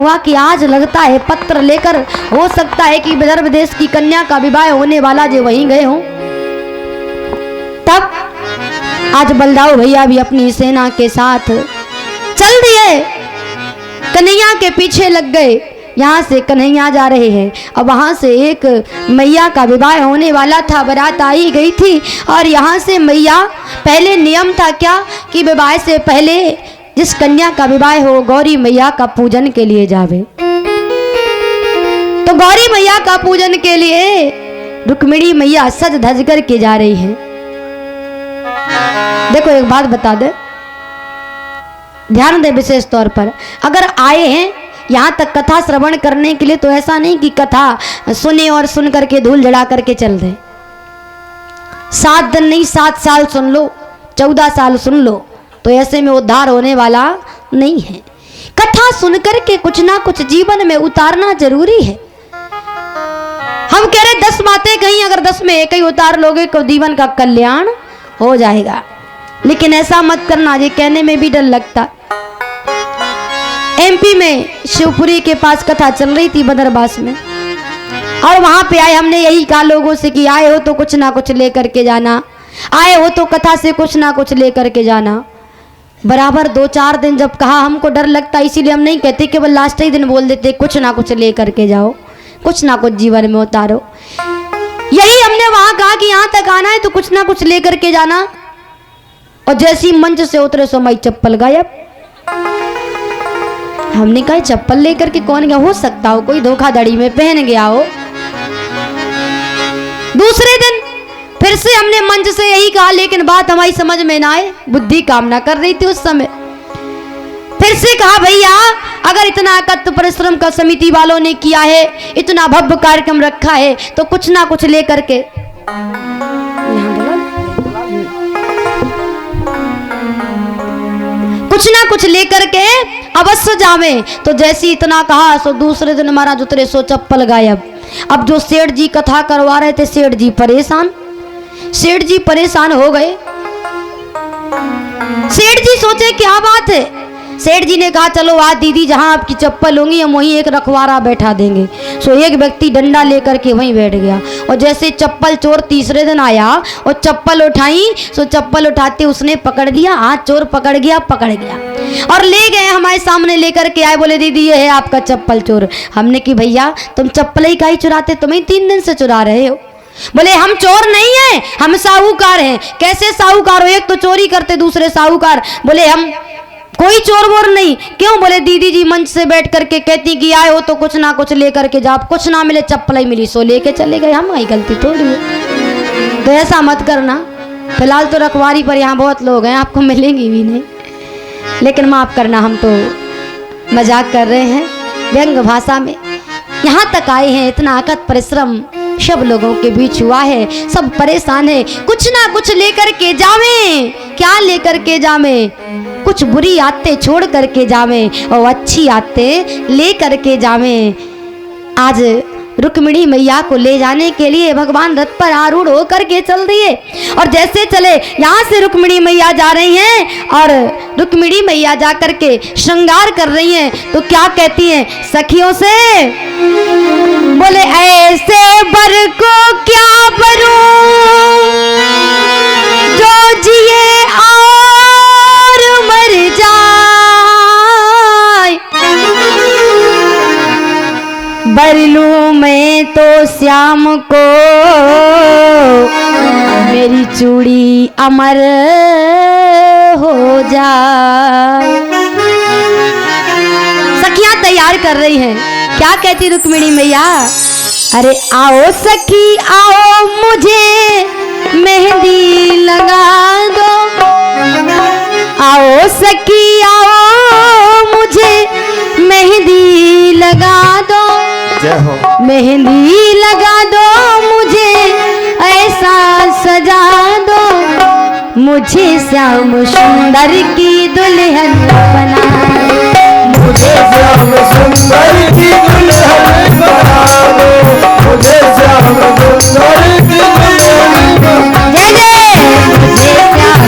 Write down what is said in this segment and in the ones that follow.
हुआ कि आज लगता है पत्र लेकर, हो सकता है कि विदर्भ देश की कन्या का विवाह होने वाला जो वहीं गए हों। तब आज बलदाऊ भैया भी अपनी सेना के साथ चल दिए, कन्हैया के पीछे लग गए। यहाँ से कन्हैया जा रहे हैं, अब वहाँ से एक मैया का विवाह होने वाला था, बारात आई गई थी। और यहाँ से मैया, पहले नियम था क्या कि विवाह से पहले जिस कन्या का विवाह हो गौरी मैया का पूजन के लिए जावे। तो गौरी मैया का पूजन के लिए रुक्मिणी मैया सज धज कर के जा रही है। देखो एक बात बता दे, ध्यान दे विशेष तौर पर, अगर आए हैं यहाँ तक कथा श्रवण करने के लिए तो ऐसा नहीं कि कथा सुने और सुन करके धूल जड़ा करके चल दे। 7 दिन नहीं 7 साल सुन लो, 14 साल सुन लो, तो ऐसे में उद्धार होने वाला नहीं है। कथा सुनकर के कुछ ना कुछ जीवन में उतारना जरूरी है। हम कह रहे 10 बातें कहीं, अगर 10 में एक ही उतार लोगे तो जीवन का कल्याण हो जाएगा। लेकिन ऐसा मत करना, ये कहने में भी डर लगता। एमपी में शिवपुरी के पास कथा चल रही थी बदरबास में, और वहां पे आए, हमने यही कहा लोगों से कि आए हो तो कुछ ना कुछ लेकर के जाना, आए हो तो कथा से कुछ ना कुछ लेकर के जाना। बराबर 2-4 दिन जब कहा, हमको डर लगता, इसीलिए हम नहीं कहते, केवल लास्ट ही दिन बोल देते कुछ ना कुछ लेकर के जाओ, कुछ ना कुछ जीवन में उतारो। यही हमने वहां कहा कि यहाँ तक आना है तो कुछ ना कुछ लेकर के जाना। और जैसी मंच से उतरे सो माई चप्पल गायब। हमने कहा चप्पल लेकर के कौन गया, हो सकता हो कोई धोखाधड़ी में पहन गया हो। दूसरे दिन फिर से हमने मंच से यही कहा, लेकिन बात हमारी समझ में ना आए, बुद्धि काम ना कर रही थी उस समय। फिर से कहा भैया अगर इतना अकथ परिश्रम का समिति वालों ने किया है, इतना भव्य कार्यक्रम रखा है, तो कुछ ना कुछ लेकर के लेकर के अवश्य जावे। तो जैसी इतना कहा सो दूसरे दिन हमारा जुतरे सो चप्पल गायब। अब जो सेठ जी कथा करवा रहे थे, सेठ जी परेशान हो गए। सेठ जी सोचे क्या बात है। सेठ जी ने कहा चलो आज दीदी जहां आपकी चप्पल होंगी हम वहीं एक रखवारा बैठा देंगे। सो एक व्यक्ति डंडा लेकर के वहीं बैठ गया, और जैसे चप्पल चोर तीसरे दिन आया और चप्पल उठाई, सो चप्पल उठाते उसने पकड़ दिया, हाथ चोर पकड़ गया और ले गए, हमारे सामने लेकर के आए, बोले दीदी ये है आपका चप्पल चोर। हमने कि भैया तुम चप्पल ही काहे चुराते, तुम्हें 3 दिन से चुरा रहे हो। बोले हम चोर नहीं हैं, हम साहूकार हैं। कैसे साहूकार हो, एक तो चोरी करते दूसरे साहूकार। बोले हम कोई चोर वोर नहीं। क्यों? बोले दीदी जी मंच से बैठ करके कहती कि आए हो तो कुछ ना कुछ लेकर के जाओ, कुछ ना मिले चप्पल ही मिली सो लेके चले गए। हमारी गलती थोड़ी है, तो ऐसा मत करना। फिलहाल तो रखवारी पर यहाँ बहुत लोग हैं, आपको मिलेंगी भी नहीं, लेकिन माफ करना, हम तो मजाक कर रहे हैं व्यंग भाषा में। यहाँ तक आए हैं, इतना अकथ परिश्रम सब लोगों के बीच हुआ है, सब परेशान है, कुछ ना कुछ लेकर के जावे। क्या लेकर के जावे? कुछ बुरी आदतें छोड़ करके जावे और अच्छी आदतें ले करके जावे। आज रुक्मिणी मैया को ले जाने के लिए भगवान रथ पर आरूढ़ होकर के चल दिए, और जैसे चले यहाँ से रुक्मिणी मैया जा रही हैं, और रुक्मिणी मैया जा करके श्रृंगार कर रही हैं, तो क्या कहती हैं सखियों से? बोले ऐसे बर को क्या बरूं जो जिए और मर जाए, बर लूं मैं तो श्याम को मेरी चूड़ी अमर हो जाए। सखियां तैयार कर रही हैं, क्या कहती रुक्मिणी मैया? अरे आओ सखी आओ मुझे मेहंदी लगा दो, आओ सखी आओ मुझे मेहंदी लगा दो, मेहंदी लगा दो मुझे ऐसा सजा दो, मुझे श्याम सुंदर की दुल्हन बना दो, मुझे श्याम सुंदर की दुल्हन बना दो, मुझे श्याम सुंदर की दुल्हन बना दो। जय जय मुझे श्याम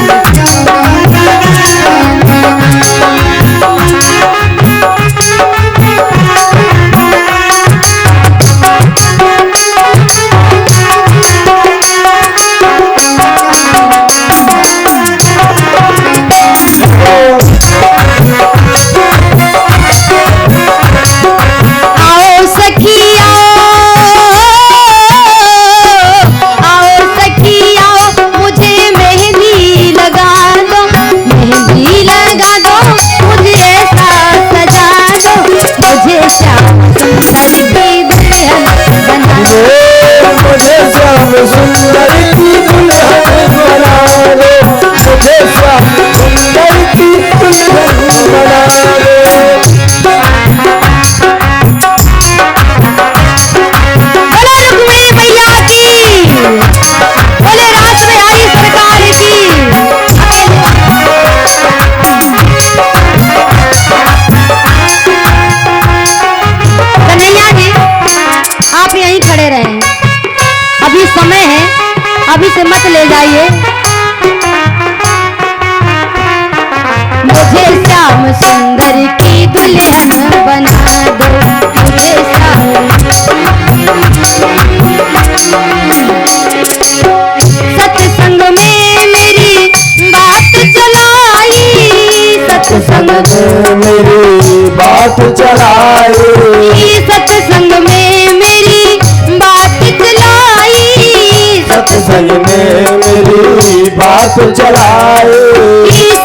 मत ले जाइए। मुझे श्याम सुंदर की दुल्हन बना दो, मुझे श्याम। सत्संग में मेरी बात चलाई, सत्संग में मेरी बात चलाई, सत्संग में मेरी बात चलाई, सत्संग में मेरी बात चलाई,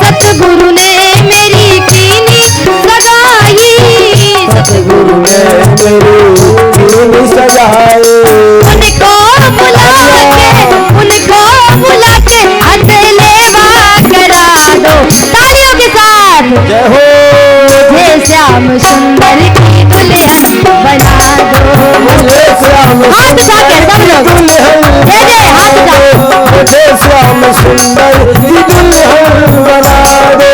सतगुरु ने मेरी कीनी सगाई, सतगुरु ने मेरी कीनी सगाई। उनको बुला के हथलेवा करा दो, तालियों के साथ। जय हो। मुझे श्याम सुंदर की दुल्हन बना दो, मुझे श्याम हाथ उठा के सब लोग जय जय हाथ उठा। मुझे श्याम सुंदर की दुल्हन बना दो।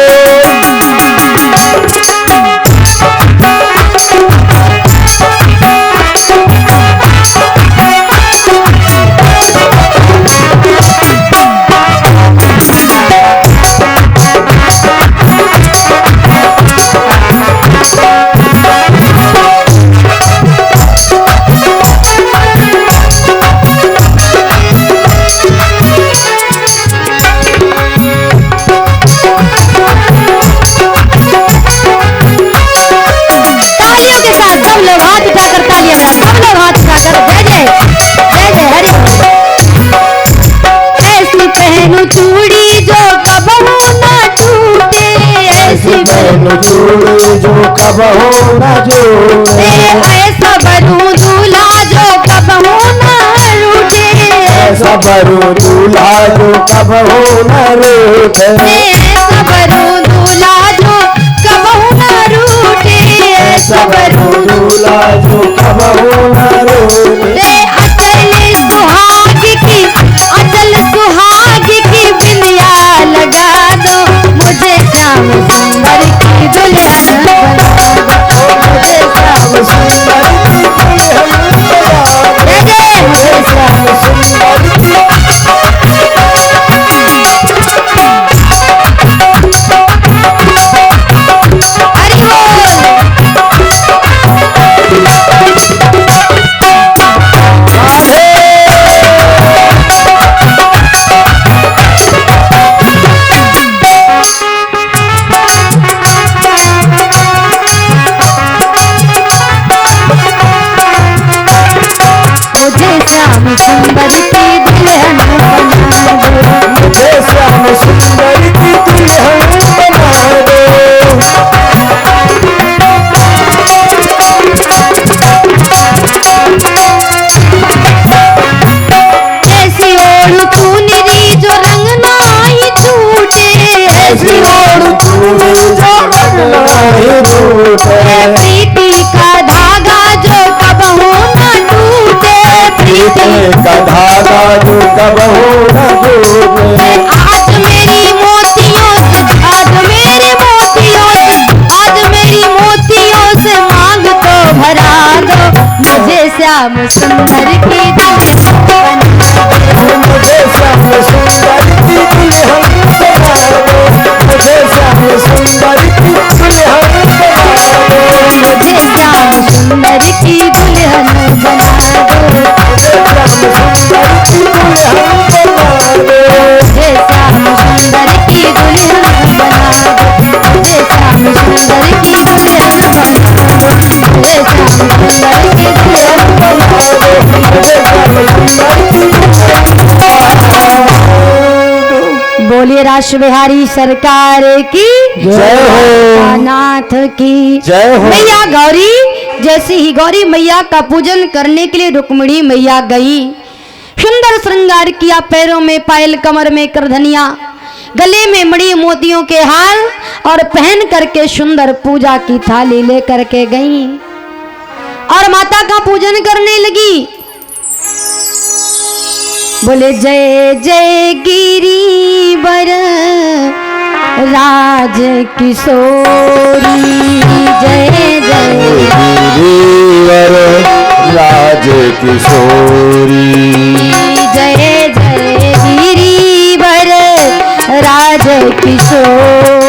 चूड़ी जो कब हो न जोड़े, ऐसा बरू दूल्हा जो कब हो न रूठे, ऐसा बरू दूल्हा जो कब हो न रूठे, ऐसा बरू दूल्हा जो कब हो न रूठे, ऐसा बरू दूल्हा जो कब हो न रूठे। अचल सुहाग की बिंदिया लगा दो, मुझे श्याम सुंदर की दुल्हन बना दो, मुझे श्याम सुंदर की दुल्हन बना दो, मुझे श्याम सुंदर की। हरि श्याम सुंदर की दुल्हन बना दो, मुझे श्याम सुंदर की दुल्हन बना दो। ऐसी ओढ़ चुनरी जो रंग नहीं छूटे, ऐसी ओढ़ चुनरी जो रंग नहीं छूटे, प्रीति का धागा जो कब हो न टूटे, प्रीति का धागा जो कब हो न टूटे। आज मेरी मोतियों से, आज मेरे मोतियों से, आज मेरी मोतियों से मांग तो भरा दो, मुझे श्याम सुंदर की दुल्हन बना दो, मुझे श्याम सुंदर की दुल्हन बना दो, मुझे श्याम सुंदर की दुल्हन बना दो, मुझे श्याम सुंदर की दुल्हन बना दो, मुझे श्याम सुंदर की दुल्हन बना दो, मुझे श्याम सुंदर की दुल्हन बना दो, मुझे श्याम सुंदर की दुल्हन बना दो, मुझे श्याम सुंदर की दुल्हन बना दो, मुझे श्याम सुंदर की बोलिए राष्ट्र बिहारी सरकार की जय हो, नाथ की जय हो। मैया गौरी, जैसे ही गौरी मैया का पूजन करने के लिए रुक्मिणी मैया गई, सुंदर श्रृंगार किया, पैरों में पायल, कमर में करधनिया, गले में मणि मोतियों के हार, और पहन करके सुंदर पूजा की थाली लेकर के गई और माता का पूजन करने लगी। बोले जय जय गिरिवर राज किशोरी, जय जय गिरिवर राज किशोरी, जय जय जय किशोर।